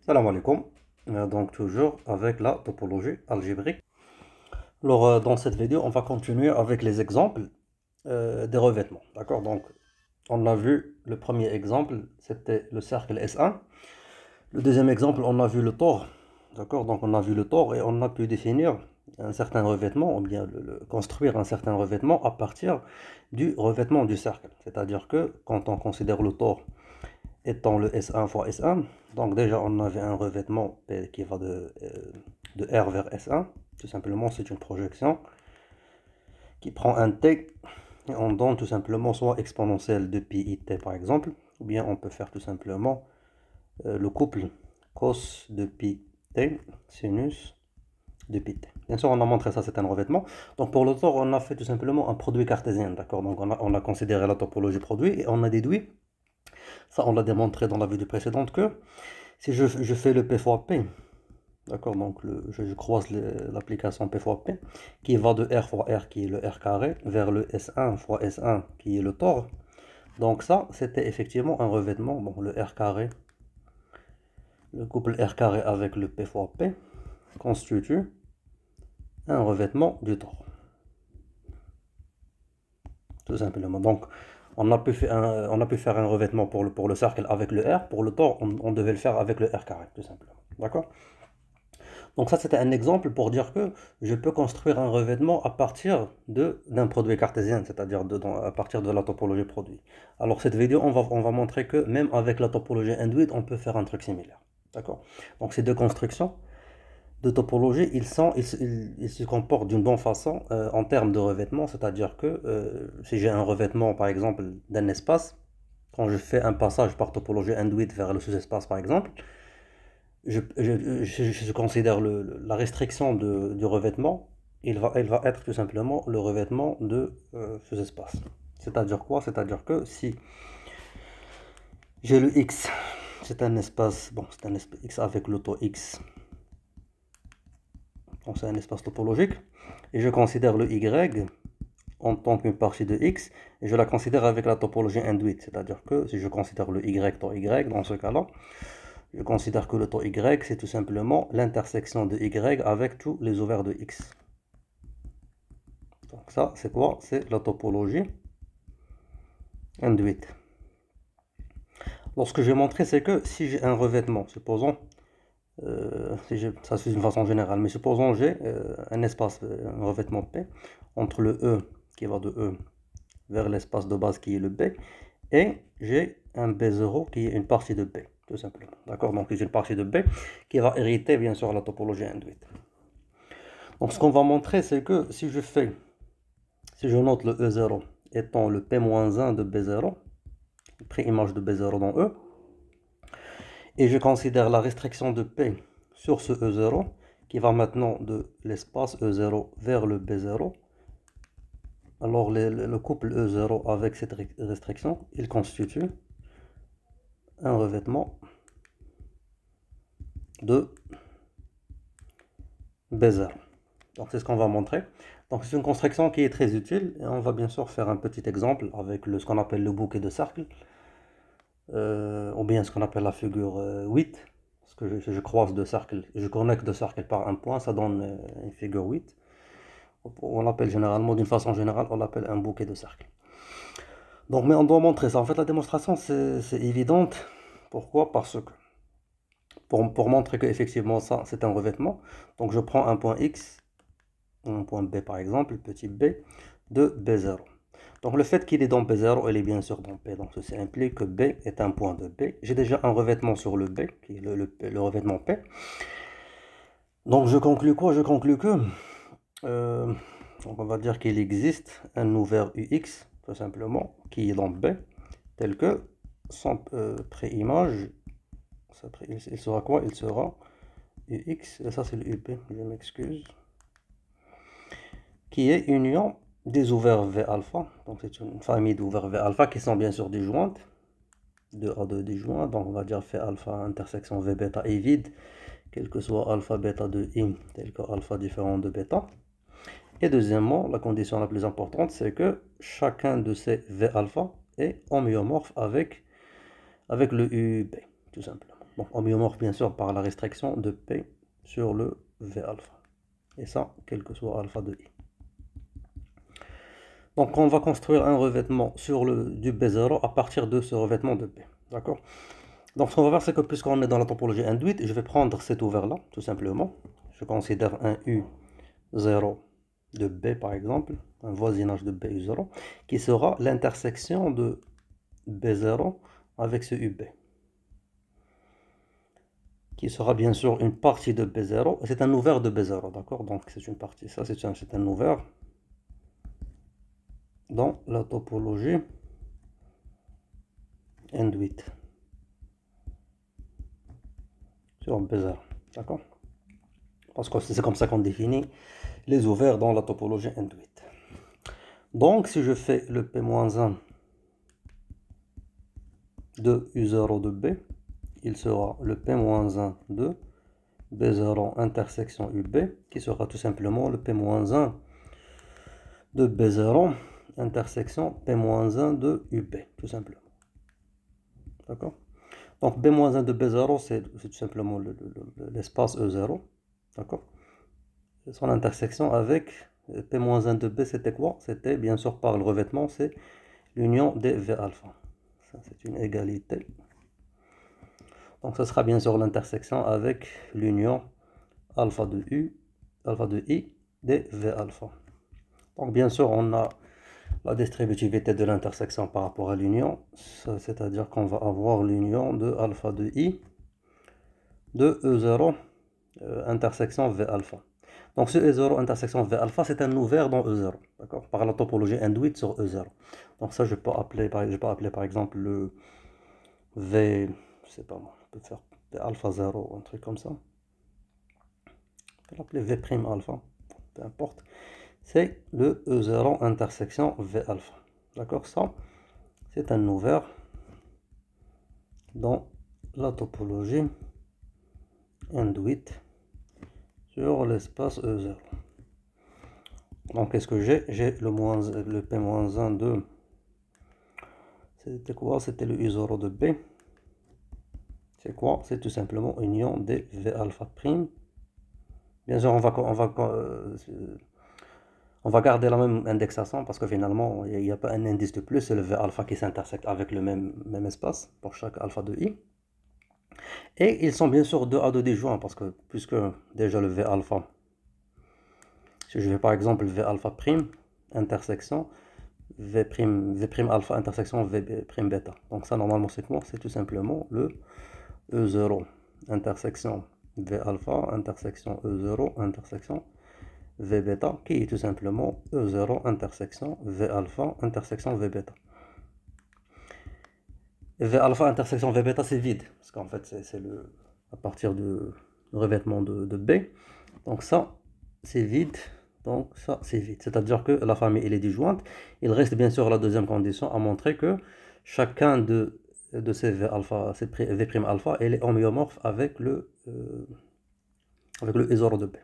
Salam alaikum. Donc toujours avec la topologie algébrique. Alors dans cette vidéo, on va continuer avec les exemples des revêtements. D'accord? Donc on a vu le premier exemple, c'était le cercle S1. Le deuxième exemple, on a vu le tore. D'accord? Donc on a vu le tore et on a pu définir un certain revêtement, ou bien construire un certain revêtement à partir du revêtement du cercle. C'est-à-dire que quand on considère le tore étant le S1 fois S1. Donc déjà, on avait un revêtement P qui va de R vers S1. Tout simplement, c'est une projection qui prend un T et on donne tout simplement soit exponentielle de pi it par exemple, ou bien on peut faire tout simplement le couple cos de pi t sinus de pi t. Bien sûr, on a montré ça, c'est un revêtement. Donc pour l'auteur, on a fait tout simplement un produit cartésien, d'accord? Donc on a considéré la topologie produit et on a déduit, ça on l'a démontré dans la vidéo précédente, que si je fais le P fois P, d'accord, donc je croise l'application P fois P, qui va de R fois R, qui est le R carré, vers le S1 fois S1, qui est le tore. Donc ça, c'était effectivement un revêtement, bon, le R carré, le couple R carré avec le P fois P, constitue un revêtement du tore. Tout simplement. Donc, on a pu faire un revêtement pour le cercle avec le R, pour le tore, on devait le faire avec le R carré, tout simplement. D'accord? Donc ça, c'était un exemple pour dire que je peux construire un revêtement à partir d'un produit cartésien, c'est-à-dire à partir de la topologie produit. Alors cette vidéo, on va montrer que même avec la topologie induite, on peut faire un truc similaire. D'accord? Donc ces deux constructions de topologie, ils se comportent d'une bonne façon en termes de revêtement, c'est-à-dire que si j'ai un revêtement, par exemple, d'un espace, quand je fais un passage par topologie induite vers le sous-espace, par exemple, je considère la restriction du revêtement, elle va être tout simplement le revêtement de ce espace. C'est-à-dire quoi? C'est-à-dire que si j'ai le X, c'est un espace, bon, c'est un espace X avec l'auto X, donc c'est un espace topologique, et je considère le Y en tant qu'une partie de X, et je la considère avec la topologie induite, c'est-à-dire que si je considère le Y dans Y, dans ce cas-là, je considère que le taux Y, c'est tout simplement l'intersection de Y avec tous les ovaires de X. Donc ça, c'est quoi? C'est la topologie induite. Alors ce que je vais montrer, c'est que si j'ai un revêtement, supposons, ça c'est une façon générale, mais supposons j'ai un espace, un revêtement P, entre le E qui va de E vers l'espace de base qui est le B, et j'ai un B0 qui est une partie de B, tout simplement. D'accord? Donc j'ai une partie de B qui va hériter bien sûr la topologie induite. Donc ce qu'on va montrer, c'est que si je note le E0 étant le P-1 de B0, pré-image de B0 dans E, et je considère la restriction de P sur ce E0, qui va maintenant de l'espace E0 vers le B0, alors le couple E0 avec cette restriction, il constitue un revêtement de B0. Donc c'est ce qu'on va montrer. Donc c'est une construction qui est très utile, et on va bien sûr faire un petit exemple avec ce qu'on appelle le bouquet de cercles, ou bien ce qu'on appelle la figure 8, parce que je croise deux cercles, je connecte deux cercles par un point, ça donne une figure 8. On l'appelle généralement, d'une façon générale, on l'appelle un bouquet de cercles. Donc, mais on doit montrer ça. En fait, la démonstration, c'est évidente. Pourquoi? Parce que, pour montrer qu'effectivement, ça, c'est un revêtement, donc je prends un point X, un point B par exemple, petit b, de B0. Donc le fait qu'il est dans B0, il est bien sûr dans P, donc ceci implique que B est un point de B. J'ai déjà un revêtement sur le B, qui est le revêtement P. Donc je conclus quoi? Je conclus que, donc on va dire qu'il existe un ouvert UX, tout simplement, qui est dans B, tel que son pré-image, il sera quoi? Il sera UX, et ça c'est le UP, je m'excuse, qui est union des ouverts V alpha, donc c'est une famille d'ouverts V alpha qui sont bien sûr disjointes, de A2 disjoints, donc on va dire fait alpha intersection V bêta est vide, quel que soit alpha bêta de I, tel que alpha différent de bêta. Et deuxièmement, la condition la plus importante, c'est que chacun de ces V alpha est homéomorphe avec le UB, tout simplement. Donc homéomorphe bien sûr par la restriction de P sur le V alpha. Et ça, quel que soit alpha de I. Donc on va construire un revêtement sur du B0 à partir de ce revêtement de P. D'accord? Donc ce qu'on va faire, c'est que puisqu'on est dans la topologie induite, je vais prendre cet ouvert-là, tout simplement. Je considère un U0 de B par exemple, un voisinage de BU0, qui sera l'intersection de B0 avec ce UB. Qui sera bien sûr une partie de B0, c'est un ouvert de B0, d'accord? Donc c'est une partie, ça c'est un ouvert dans la topologie induite sur B0, d'accord? Parce que c'est comme ça qu'on définit les ouverts dans la topologie induite. Donc si je fais le P-1 de U0 de B, il sera le P-1 de B0 intersection UB, qui sera tout simplement le P-1 de B0 intersection P-1 de UB, tout simplement. D'accord? Donc B-1 de B0, c'est tout simplement l'espace E0. D'accord? Son intersection avec P-1 de B, c'était quoi? C'était bien sûr par le revêtement, c'est l'union des V alpha. Ça, c'est une égalité. Donc ce sera bien sûr l'intersection avec l'union alpha de U, alpha de I des V alpha. Donc bien sûr, on a la distributivité de l'intersection par rapport à l'union, c'est-à-dire qu'on va avoir l'union de alpha de I de E0 intersection V alpha. Donc ce E0 intersection V alpha, c'est un ouvert dans E0, d'accord, par la topologie induite sur E0. Donc ça, je peux appeler par exemple le V, je sais pas moi, je peux faire V alpha 0, un truc comme ça. Je peux l'appeler V prime alpha, peu importe. C'est le E0 intersection V alpha. D'accord, ça, c'est un ouvert dans la topologie induite sur l'espace E0. Donc, qu'est-ce que j'ai? J'ai le P-1 de... C'était quoi? C'était le U0 de B. C'est quoi? C'est tout simplement union des V alpha prime. Bien sûr, on va garder la même indexation parce que finalement, il n'y a pas un indice de plus, c'est le V alpha qui s'intersecte avec le même espace pour chaque alpha de I. Et ils sont bien sûr 2 à 2 disjoints parce que puisque déjà le V alpha, si je vais par exemple V alpha prime intersection V prime alpha intersection V prime bêta. Donc ça normalement c'est quoi? C'est tout simplement le E0 intersection V alpha intersection E0 intersection V bêta qui est tout simplement E0 intersection V alpha intersection V bêta. Et V alpha intersection V bêta c'est vide parce qu'en fait c'est à partir du revêtement de B. Donc ça c'est vide. Donc ça c'est vide. C'est-à-dire que la famille elle est disjointe. Il reste bien sûr la deuxième condition à montrer que chacun de ces V alpha, cette V prime alpha, elle est homéomorphe avec le E0 de B.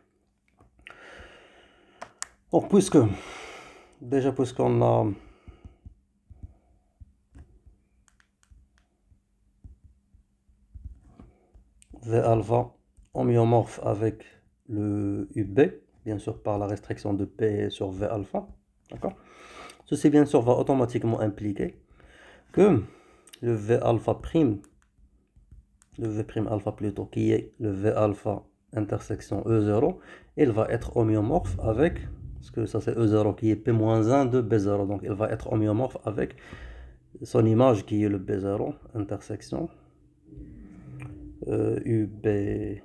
Donc puisqu'on a V alpha homéomorphe avec le UB, bien sûr par la restriction de P sur V alpha, d'accord? Ceci bien sûr va automatiquement impliquer que le V alpha prime, le V prime alpha plutôt, qui est le V alpha intersection E0, il va être homéomorphe avec, parce que ça c'est E0 qui est P-1 de B0, donc il va être homéomorphe avec son image qui est le B0 intersection UB0,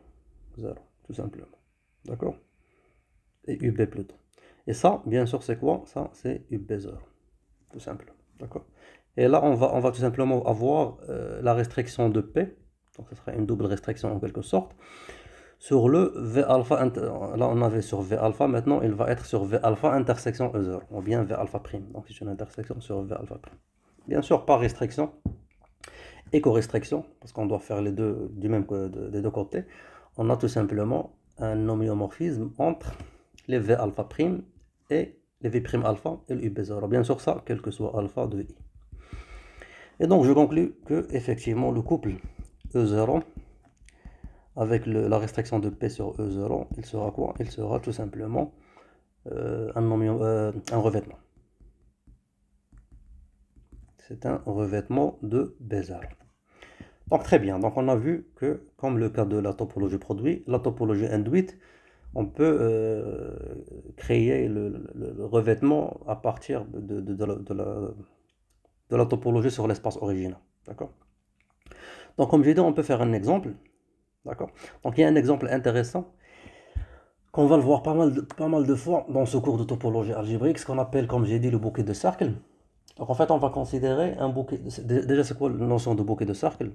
tout simplement, d'accord? Et UB plutôt. Et ça, bien sûr, c'est quoi? Ça, c'est UB0, tout simplement, d'accord? Et là, on va tout simplement avoir la restriction de P, donc ce sera une double restriction en quelque sorte, sur le V alpha, là on avait sur V alpha, maintenant il va être sur V alpha intersection E0, ou bien V alpha prime, donc c'est une intersection sur V alpha prime. Bien sûr, par restriction, éco-restriction, parce qu'on doit faire les deux des deux côtés, on a tout simplement un homéomorphisme entre les V alpha prime et les V prime alpha et le UB0. Bien sûr ça, quel que soit alpha de I. Et donc je conclus que effectivement le couple E0 avec la restriction de P sur E0, il sera quoi? Il sera tout simplement un revêtement. C'est un revêtement de Bézard. Donc très bien, donc on a vu que, comme le cas de la topologie produit, la topologie induite, on peut créer le revêtement à partir de la topologie sur l'espace original. D'accord? Donc comme j'ai dit, on peut faire un exemple. D'accord? Donc il y a un exemple intéressant qu'on va le voir pas mal de fois dans ce cours de topologie algébrique, ce qu'on appelle, comme j'ai dit, le bouquet de cercles. Donc en fait, on va considérer un bouquet. Déjà, c'est quoi la notion de bouquet de cercle?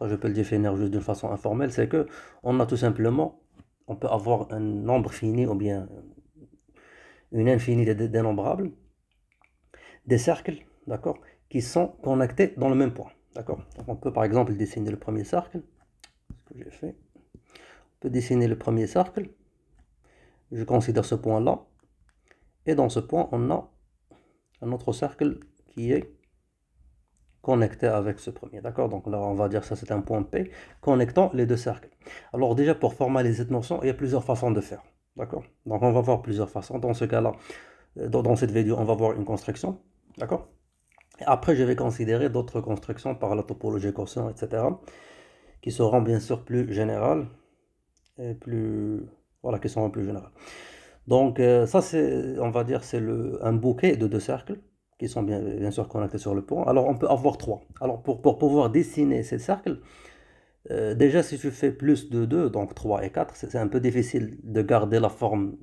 Ça, je peux le définir juste d'une façon informelle. C'est que on a tout simplement, on peut avoir un nombre fini ou bien une infinité de dénombrables, des cercles, d'accord, qui sont connectés dans le même point, d'accord. Donc on peut par exemple dessiner le premier cercle, ce que j'ai fait. On peut dessiner le premier cercle. Je considère ce point-là, et dans ce point, on a un autre cercle qui est connecté avec ce premier, d'accord. Donc là, on va dire ça, c'est un point P connectant les deux cercles. Alors déjà, pour formaliser cette notion, il y a plusieurs façons de faire, d'accord. Donc on va voir plusieurs façons. Dans ce cas-là, dans cette vidéo, on va voir une construction, d'accord. Et après, je vais considérer d'autres constructions par la topologie quotient, etc., qui seront bien sûr plus générales et plus, voilà, qui seront plus générales. Donc ça, c'est, on va dire, c'est un bouquet de deux cercles qui sont bien sûr connectés sur le point. Alors on peut avoir trois. Alors pour pouvoir dessiner ces cercles, déjà si tu fais plus de 2, donc 3 et 4, c'est un peu difficile de garder la forme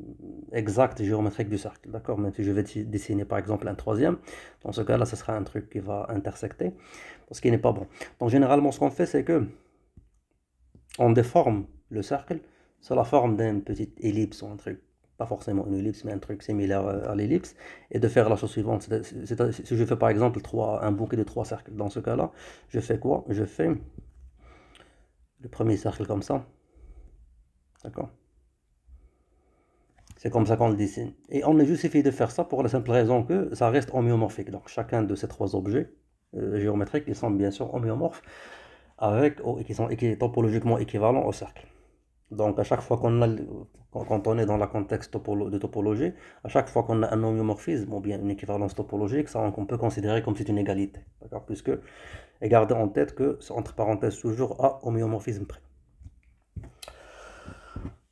exacte géométrique du cercle. D'accord? Même si je vais dessiner par exemple un troisième, dans ce cas-là, ce sera un truc qui va intersecter, ce qui n'est pas bon. Donc généralement, ce qu'on fait, c'est que on déforme le cercle sur la forme d'une petite ellipse ou un truc, pas forcément une ellipse, mais un truc similaire à l'ellipse, et de faire la chose suivante. Si je fais par exemple un bouquet de 3 cercles, dans ce cas-là, je fais quoi? Je fais le premier cercle comme ça, d'accord? C'est comme ça qu'on le dessine. Et on est justifié de faire ça pour la simple raison que ça reste homéomorphique. Donc chacun de ces trois objets géométriques, ils sont bien sûr homéomorphes, qui sont topologiquement équivalents au cercle. Donc à chaque fois quand on est dans le contexte de topologie, à chaque fois qu'on a un homéomorphisme ou bien une équivalence topologique, ça on peut considérer comme c'est une égalité, d'accord? Puisque, et gardez en tête que c'est entre parenthèses toujours à homéomorphisme près.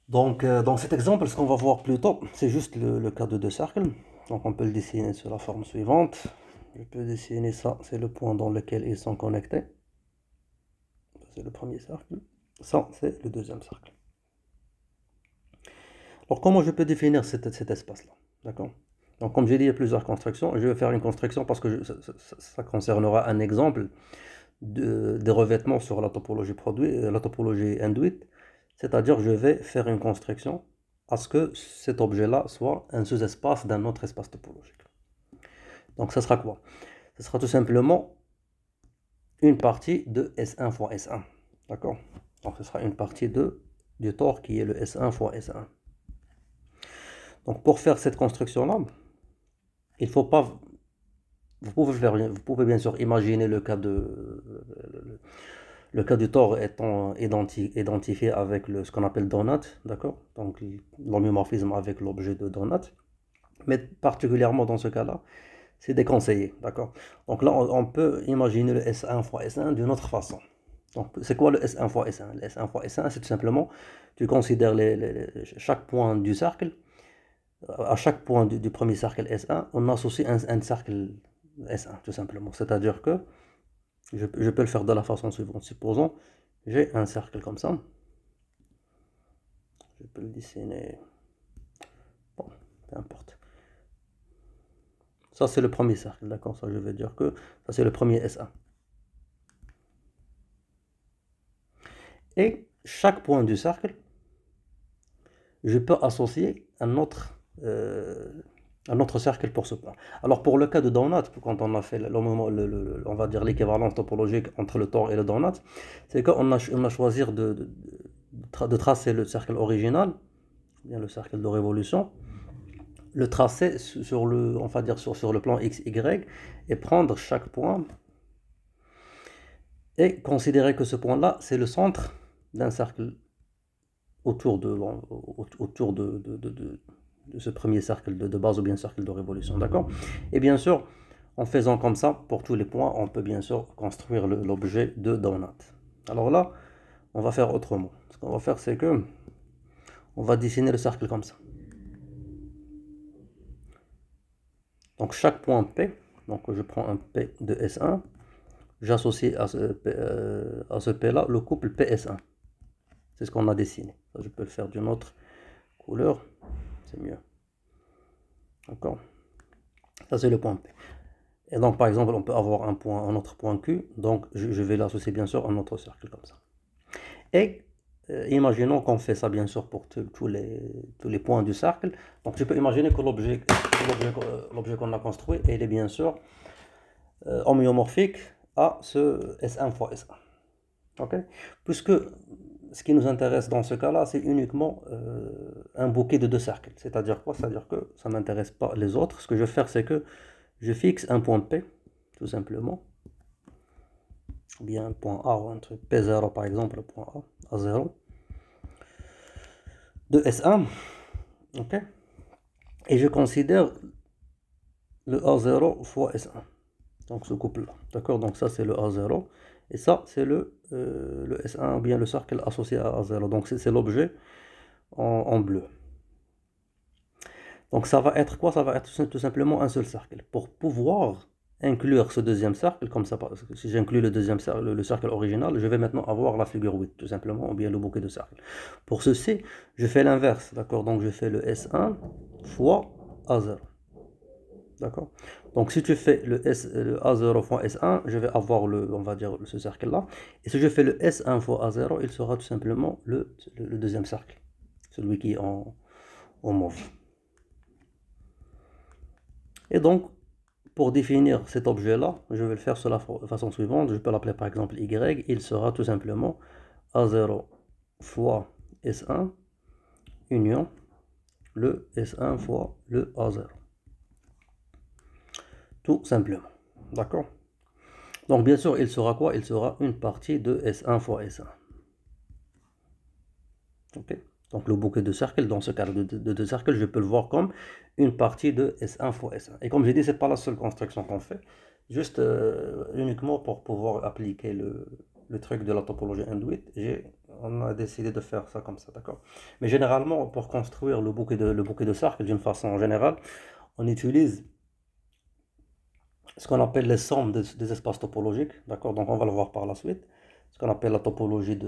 Donc dans cet exemple, ce qu'on va voir plus tôt, c'est juste le cas de deux cercles. Donc on peut le dessiner sur la forme suivante. Je peux dessiner ça, c'est le point dans lequel ils sont connectés. C'est le premier cercle. Ça, c'est le deuxième cercle. Alors comment je peux définir cet espace-là? D'accord? Donc comme j'ai dit, il y a plusieurs constructions. Je vais faire une construction parce que ça concernera un exemple des revêtements sur la topologie la topologie induite. C'est-à-dire je vais faire une construction à ce que cet objet-là soit un sous-espace d'un autre espace topologique. Donc ça sera quoi? Ce sera tout simplement une partie de S1 fois S1. D'accord? Donc ce sera une partie du tore qui est le S1 fois S1. Donc pour faire cette construction-là, il faut pas... Vous pouvez bien sûr imaginer le cas du tore étant identifié avec ce qu'on appelle donut, d'accord? Donc l'homéomorphisme avec l'objet de donut. Mais particulièrement dans ce cas-là, c'est déconseillé, d'accord? Donc là, on peut imaginer le S1 fois S1 d'une autre façon. Donc c'est quoi le S1 fois S1? Le S1 fois S1, c'est tout simplement, tu considères chaque point du cercle. À chaque point du premier cercle S1, on associe un cercle S1, tout simplement. C'est-à-dire que je peux le faire de la façon suivante. Supposons, j'ai un cercle comme ça. Je peux le dessiner. Bon, peu importe. Ça, c'est le premier cercle, d'accord? Ça, je veux dire que ça, c'est le premier S1. Et chaque point du cercle, je peux associer un autre cercle pour ce point. Alors pour le cas de donut, quand on a fait on va dire l'équivalence topologique entre le tore et le donut, c'est qu'on a choisi de tracer le cercle original, bien le cercle de révolution, le tracer sur on va dire sur le plan x, y, et prendre chaque point et considérer que ce point-là, c'est le centre d'un cercle autour de ce premier cercle de base ou bien cercle de révolution, d'accord? Et bien sûr, en faisant comme ça, pour tous les points, on peut bien sûr construire l'objet de donut. Alors là, on va faire autrement. Ce qu'on va faire, c'est que on va dessiner le cercle comme ça. Donc chaque point P, donc je prends un P de S1, j'associe à ce P là le couple PS1. C'est ce qu'on a dessiné. Ça, je peux le faire d'une autre couleur, c'est mieux. D'accord? Ça c'est le point P. Et donc par exemple on peut avoir un autre point Q, donc je vais l'associer bien sûr à un autre cercle comme ça. Et imaginons qu'on fait ça bien sûr pour tous les points du cercle. Donc tu peux imaginer que l'objet qu'on a construit, il est bien sûr homéomorphique à ce S1 fois S1. Ok? Puisque ce qui nous intéresse dans ce cas-là, c'est uniquement un bouquet de deux cercles. C'est-à-dire quoi? C'est-à-dire que ça ne m'intéresse pas les autres. Ce que je vais faire, c'est que je fixe un point P, tout simplement. Ou bien un point A, ou un truc P0 par exemple, le point A, A0, de S1. Ok? Et je considère le A0 fois S1. Donc ce couple-là. D'accord? Donc ça, c'est le A0. Et ça, c'est le S1, ou bien le cercle associé à A0. Donc c'est l'objet en bleu. Donc ça va être quoi? Ça va être tout simplement un seul cercle. Pour pouvoir inclure ce deuxième cercle, comme ça, si j'inclus le deuxième cercle, le cercle original, je vais maintenant avoir la figure 8, tout simplement, ou bien le bouquet de cercles. Pour ceci, je fais l'inverse, d'accord? Donc je fais le S1 fois A0. D'accord? Donc si tu fais le A0 fois S1, je vais avoir on va dire, ce cercle-là. Et si je fais le S1 fois A0, il sera tout simplement le deuxième cercle, celui qui est en mauve. Et donc, pour définir cet objet-là, je vais le faire de la façon suivante. Je peux l'appeler par exemple Y. Il sera tout simplement A0 fois S1 union le S1 fois le A0. Tout simplement. D'accord? Donc bien sûr, il sera quoi? Il sera une partie de S1 fois S1. Ok? Donc le bouquet de cercles, dans ce cas de deux cercles, je peux le voir comme une partie de S1 fois S1. Et comme j'ai dit, ce n'est pas la seule construction qu'on fait. Juste uniquement pour pouvoir appliquer le truc de la topologie induite, on a décidé de faire ça comme ça, d'accord? Mais généralement, pour construire le bouquet de cercles d'une façon générale, on utilise ce qu'on appelle les sommes des espaces topologiques, d'accord? Donc on va le voir par la suite. Ce qu'on appelle la topologie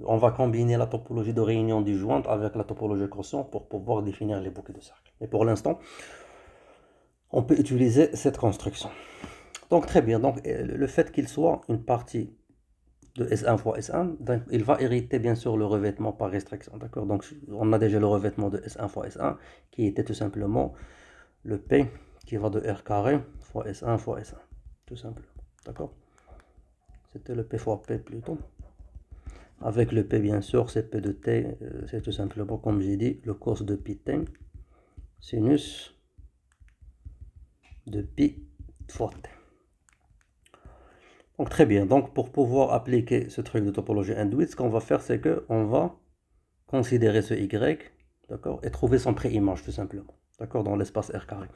on va combiner la topologie de réunion disjointe avec la topologie quotient pour pouvoir définir les bouquets de cercles. Et pour l'instant, on peut utiliser cette construction. Donc très bien, donc le fait qu'il soit une partie de S1 fois S1, donc, il va hériter bien sûr le revêtement par restriction, d'accord? Donc on a déjà le revêtement de S1 fois S1 qui était tout simplement le P qui va de R carré fois S1 fois S1, tout simplement, d'accord? C'était le P fois P plutôt. Avec le P bien sûr, c'est P de T, c'est tout simplement comme j'ai dit, le cos de pi T, sinus de pi fois T. Donc très bien, donc pour pouvoir appliquer ce truc de topologie induite, ce qu'on va faire, c'est qu'on va considérer ce Y, d'accord, et trouver son préimage tout simplement, d'accord, dans l'espace R carré.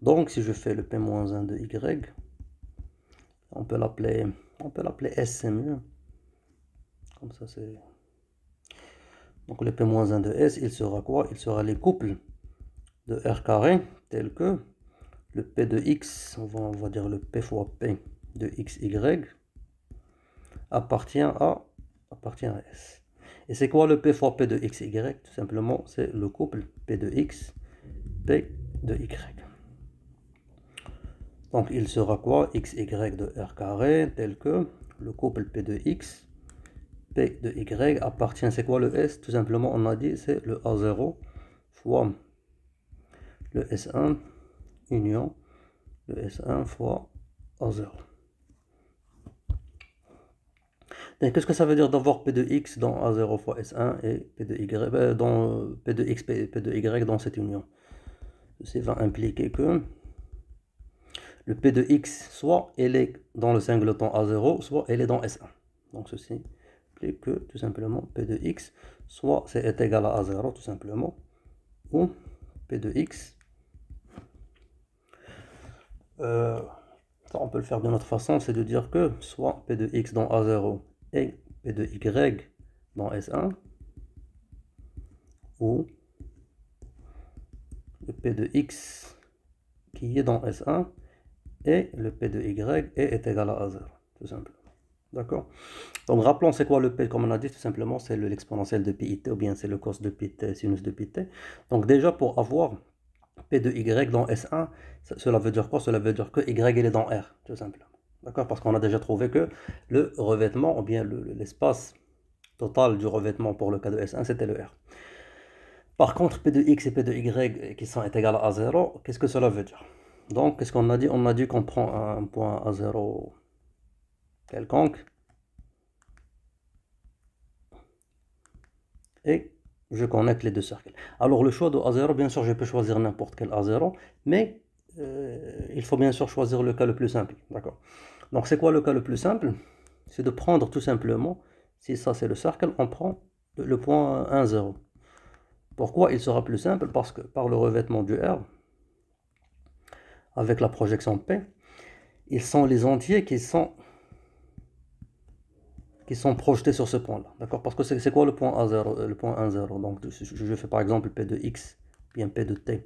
Donc si je fais le P-1 de Y, on peut l'appeler S, c'est mieux. Comme ça c'est... Donc le P-1 de S, il sera quoi? Il sera les couples de R carré, tels que le P de X, on va dire le P fois P de XY, appartient à S. Et c'est quoi le P fois P de XY? Tout simplement, c'est le couple P de X, P de Y. Donc il sera quoi? XY de R carré, tel que le couple P de X, P de Y appartient, c'est quoi le S? Tout simplement, on a dit, c'est le A0 fois le S1 union le S1 fois A0. Qu'est-ce que ça veut dire d'avoir P de X dans A0 fois S1 et P de Y dans P de X, P de Y dans cette union? Ceci va impliquer que le P de X, soit elle est dans le singleton A0, soit elle est dans S1. Donc ceci implique que tout simplement P de x soit est égal à A0 tout simplement, ou P de x, ça on peut le faire d'une autre façon, c'est de dire que soit P de x dans A0 et P de y dans S1, ou le P de x qui est dans S1 et le P de y est égal à A0, tout simplement. D'accord? Donc rappelons c'est quoi le P, comme on a dit, tout simplement c'est l'exponentielle de pi t, ou bien c'est le cos de pi t, sinus de pi t. Donc déjà pour avoir P de y dans S1, cela veut dire quoi? Cela veut dire que y il est dans R, tout simplement. D'accord? Parce qu'on a déjà trouvé que le revêtement, ou bien l'espace total du revêtement pour le cas de S1, c'était le R. Par contre, P de x et P de y qui sont égales à 0, qu'est-ce que cela veut dire? Donc, qu'est-ce qu'on a dit? On a dit qu'on prend un point A0 quelconque et je connecte les deux cercles. Alors, le choix de A0, bien sûr, je peux choisir n'importe quel A0, mais il faut bien sûr choisir le cas le plus simple. D'accord? Donc, c'est quoi le cas le plus simple? C'est de prendre tout simplement, si ça c'est le cercle, on prend le point 1, 0. Pourquoi il sera plus simple? Parce que par le revêtement du R, avec la projection P, ils sont les entiers qui sont projetés sur ce point-là. D'accord? Parce que c'est quoi le point A0, le point 1, 0? Donc je fais par exemple P de x, bien P de t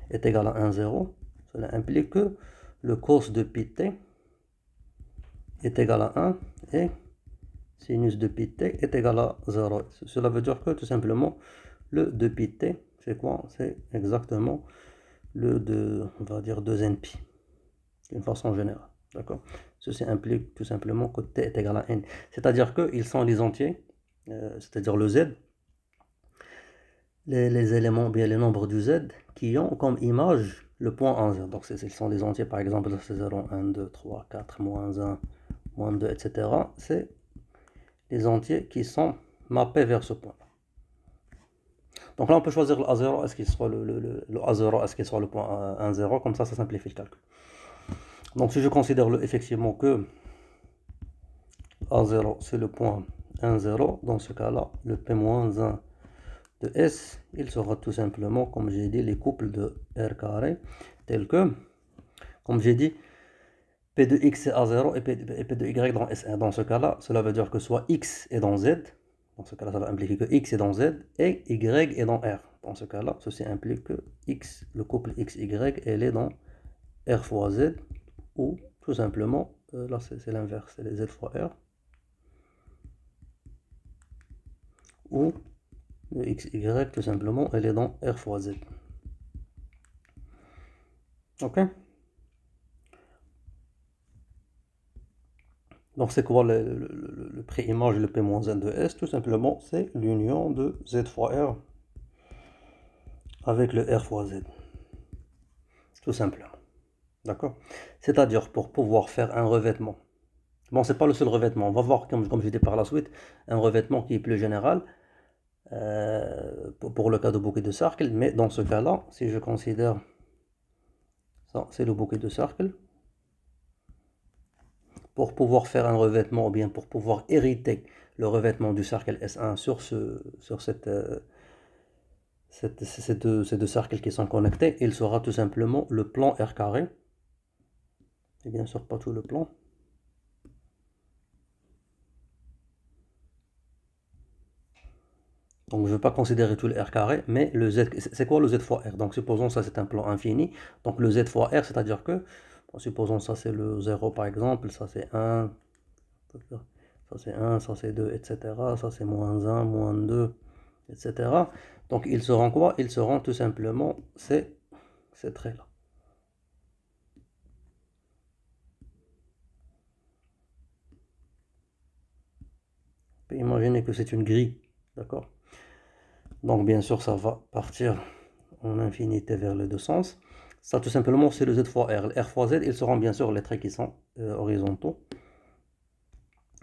est égal à 1, 0. Cela implique que le cos de pi t est égal à 1 et sinus de pi t est égal à 0. Cela veut dire que tout simplement le de pi t, c'est quoi? C'est exactement le de, on va dire 2npi, d'une façon générale. D'accord? Ceci implique tout simplement que t est égal à n. C'est-à-dire qu'ils sont les entiers, c'est-à-dire le z, les éléments, bien les nombres du z, qui ont comme image le point 1, 0. Donc ils sont les entiers, par exemple, c'est 0, 1, 2, 3, 4, moins 1, moins 2, etc. C'est les entiers qui sont mappés vers ce point. Donc là, on peut choisir le A0, est-ce qu'il soit le A0, est-ce qu'il soit le point 1, 0, comme ça simplifie le calcul. Donc si je considère effectivement que A0 c'est le point 1, 0, dans ce cas-là, le P-1 de S, il sera tout simplement, comme j'ai dit, les couples de R carré, tels que, comme j'ai dit, P de X c'est A0 et P de Y dans S1. Dans ce cas-là, cela veut dire que soit X est dans Z, dans ce cas-là, ça va impliquer que X est dans Z et Y est dans R. Dans ce cas-là, ceci implique que X, le couple XY, elle est dans R fois Z, ou tout simplement, là c'est l'inverse, c'est les Z fois R, ou le XY, tout simplement, elle est dans R fois Z. Ok? Donc c'est quoi le pré-image, le P-1 de S? Tout simplement, c'est l'union de Z fois R avec le R fois Z. Tout simplement. D'accord? C'est-à-dire, pour pouvoir faire un revêtement, bon, c'est pas le seul revêtement, on va voir, comme je dis par la suite, un revêtement qui est plus général, pour le cas de bouquet de cercle, mais dans ce cas-là, si je considère ça, c'est le bouquet de cercle, pour pouvoir faire un revêtement, ou bien pour pouvoir hériter le revêtement du cercle S1 sur ces deux cercles qui sont connectés, il sera tout simplement le plan R carré, et bien sûr pas tout le plan. Donc je ne vais pas considérer tout le R carré, mais le Z, c'est quoi le Z fois R? Donc supposons ça c'est un plan infini, donc le Z fois R, c'est-à-dire que, bon, supposons ça c'est le 0 par exemple, ça c'est 1, ça c'est 1, ça c'est 2, etc. Ça c'est moins 1, moins 2, etc. Donc ils seront quoi? Ils seront tout simplement ces traits-là. On peut imaginer que c'est une grille, d'accord? Donc bien sûr ça va partir en infinité vers les deux sens. Ça tout simplement c'est le Z fois R. Le R fois Z, ils seront bien sûr les traits qui sont horizontaux.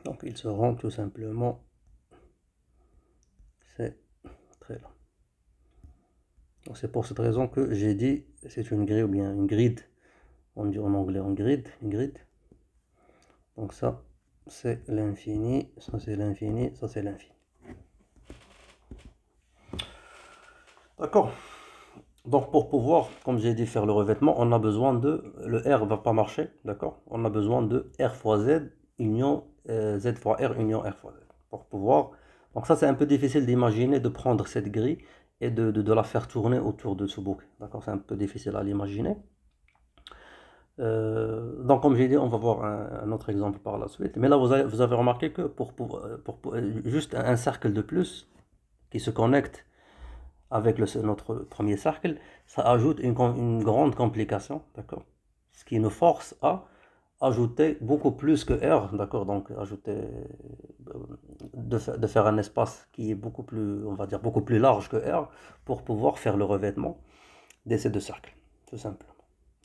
Donc ils seront tout simplement ces traits-là. Donc c'est pour cette raison que j'ai dit c'est une grille ou bien une grid. On dit en anglais en grid, une grid. Donc ça c'est l'infini, ça c'est l'infini, ça c'est l'infini. D'accord. Donc pour pouvoir, comme j'ai dit, faire le revêtement, on a besoin de, le R va pas marcher, d'accord? On a besoin de R fois Z union Z fois R union R fois Z. Pour pouvoir, donc ça c'est un peu difficile d'imaginer, de prendre cette grille et de la faire tourner autour de ce bouquet, d'accord? C'est un peu difficile à l'imaginer. Donc comme j'ai dit, on va voir un autre exemple par la suite. Mais là vous avez remarqué que juste un cercle de plus qui se connecte avec notre premier cercle, ça ajoute une grande complication, d'accord? Ce qui nous force à ajouter beaucoup plus que R, d'accord? Donc ajouter, de faire un espace qui est beaucoup plus, on va dire, beaucoup plus large que R pour pouvoir faire le revêtement de ces deux cercles, tout simplement.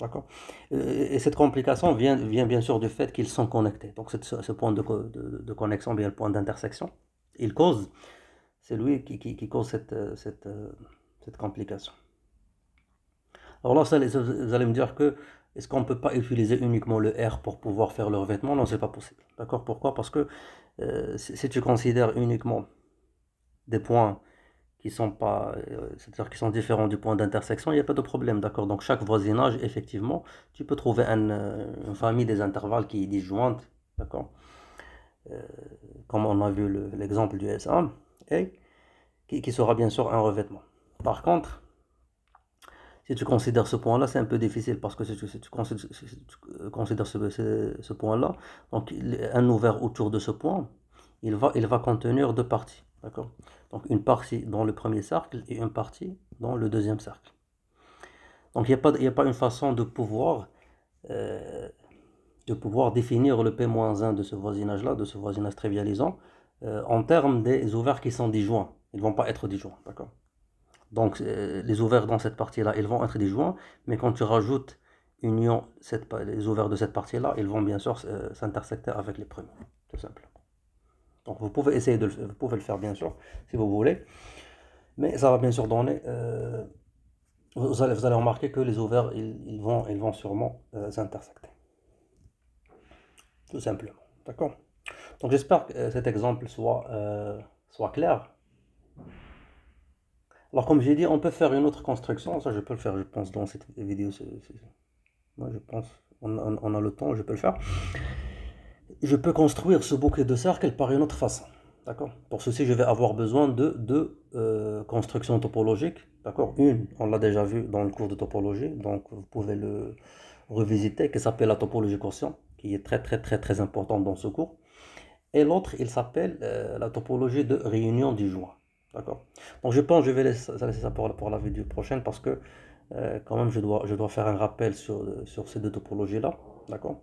D'accord? Et cette complication vient bien sûr du fait qu'ils sont connectés. Donc ce point de connexion, bien le point d'intersection, il cause, c'est lui qui cause cette complication. Alors là, vous allez me dire que est-ce qu'on ne peut pas utiliser uniquement le R pour pouvoir faire le revêtement? Non, c'est pas possible. D'accord? Pourquoi? Parce que si tu considères uniquement des points qui sont pas, c'est-à-dire qui sont différents du point d'intersection, il n'y a pas de problème, d'accord? Donc chaque voisinage, effectivement, tu peux trouver une famille des intervalles qui est disjointe, d'accord? Euh, Comme on a vu l'exemple du S1, et qui sera bien sûr un revêtement. Par contre, si tu considères ce point-là, c'est un peu difficile parce que si tu considères ce point-là, donc un ouvert autour de ce point, il va contenir deux parties, d'accord? Donc une partie dans le premier cercle et une partie dans le deuxième cercle. Donc il y a pas une façon euh, de pouvoir définir le P-1 de ce voisinage-là, de ce voisinage trivialisant, en termes des ouverts qui sont disjoints. Ils ne vont pas être disjoints, d'accord? Donc les ouverts dans cette partie-là, ils vont être disjoints, mais quand tu rajoutes union, les ouverts de cette partie-là, ils vont bien sûr s'intersecter avec les premiers, tout simplement. Donc vous pouvez essayer vous pouvez le faire bien sûr, si vous voulez, mais ça va bien sûr donner, vous allez remarquer que les ouverts, ils vont sûrement s'intersecter, tout simplement. D'accord? Donc j'espère que cet exemple soit clair. Alors comme j'ai dit, on peut faire une autre construction, ça je peux le faire, je pense, dans cette vidéo. Moi je pense, on a le temps, je peux le faire. Je peux construire ce bouquet de cercles par une autre façon. D'accord? Pour ceci, je vais avoir besoin de deux constructions topologiques. D'accord? Une, on l'a déjà vu dans le cours de topologie, donc vous pouvez le revisiter, qui s'appelle la topologie quotient, qui est très importante dans ce cours. Et l'autre, il s'appelle la topologie de réunion disjoint. D'accord? Donc je pense que je vais laisser ça pour la vidéo prochaine parce que quand même je dois faire un rappel sur ces deux topologies-là. D'accord?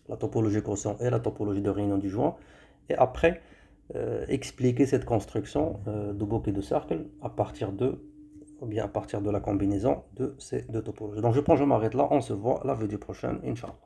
La topologie quotient et la topologie de réunion disjoint. Et après, expliquer cette construction de bouquet de cercle ou bien à partir de la combinaison de ces deux topologies. Donc je pense que je m'arrête là, on se voit la vidéo prochaine, Inch'Allah.